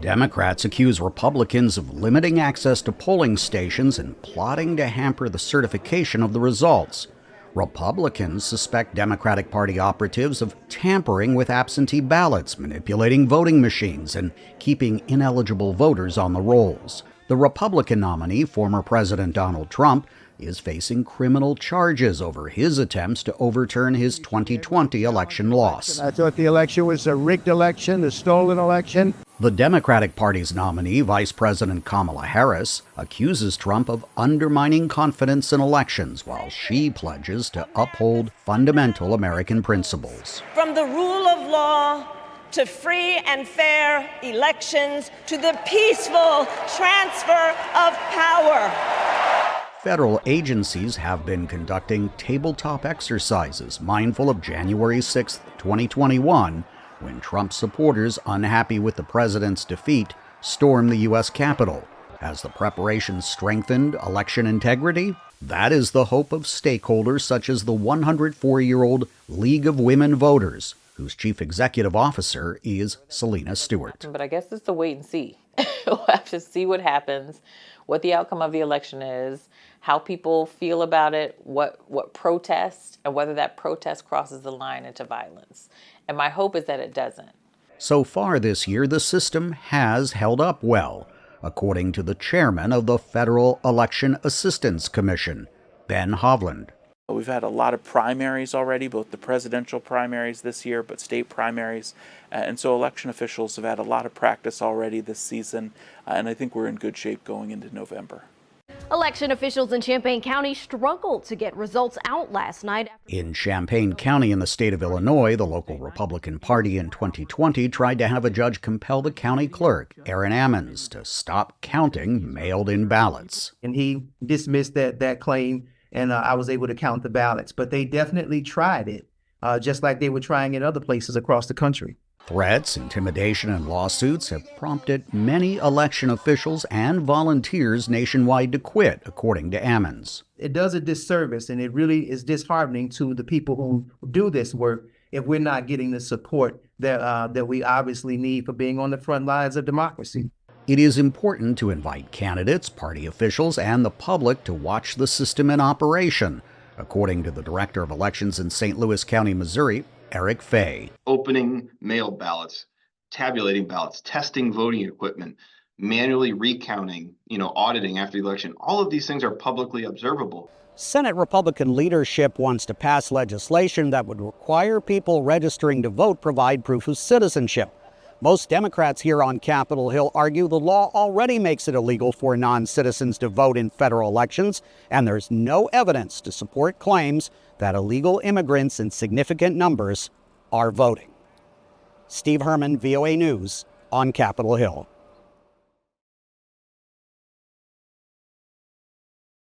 Democrats accuse Republicans of limiting access to polling stations and plotting to hamper the certification of the results. Republicans suspect Democratic Party operatives of tampering with absentee ballots, manipulating voting machines, and keeping ineligible voters on the rolls. The Republican nominee, former President Donald Trump, is facing criminal charges over his attempts to overturn his 2020 election loss. I thought the election was a rigged election, a stolen election. The Democratic Party's nominee, Vice President Kamala Harris, accuses Trump of undermining confidence in elections while she pledges to uphold fundamental American principles. From the rule of law to free and fair elections to the peaceful transfer of power. Federal agencies have been conducting tabletop exercises mindful of January 6, 2021, when Trump supporters, unhappy with the president's defeat, stormed the U.S. Capitol. Has the preparation strengthened election integrity? That is the hope of stakeholders such as the 104-year-old League of Women Voters, whose chief executive officer is Selena Stewart. But I guess it's the wait and see. We'll have to see what happens, what the outcome of the election is, how people feel about it, what protest, and whether that protest crosses the line into violence. And my hope is that it doesn't. So far this year, the system has held up well, according to the chairman of the Federal Election Assistance Commission, Ben Hovland. We've had a lot of primaries already, both the presidential primaries this year, but state primaries. And so election officials have had a lot of practice already this season, and I think we're in good shape going into November. Election officials in Champaign County struggled to get results out last night. In Champaign County in the state of Illinois, the local Republican Party in 2020 tried to have a judge compel the county clerk, Aaron Ammons, to stop counting mailed-in ballots. And he dismissed that claim, and I was able to count the ballots. But they definitely tried it, just like they were trying in other places across the country. Threats, intimidation, and lawsuits have prompted many election officials and volunteers nationwide to quit, according to Ammons. It does a disservice, and it really is disheartening to the people who do this work if we're not getting the support that we obviously need for being on the front lines of democracy. It is important to invite candidates, party officials, and the public to watch the system in operation, according to the Director of Elections in St. Louis County, Missouri, Eric Fay. Opening mail ballots, tabulating ballots, testing voting equipment, manually recounting, auditing after the election. All of these things are publicly observable. Senate Republican leadership wants to pass legislation that would require people registering to vote provide proof of citizenship. Most Democrats here on Capitol Hill argue the law already makes it illegal for non-citizens to vote in federal elections, and there's no evidence to support claims that illegal immigrants in significant numbers are voting. Steve Herman, VOA News, on Capitol Hill.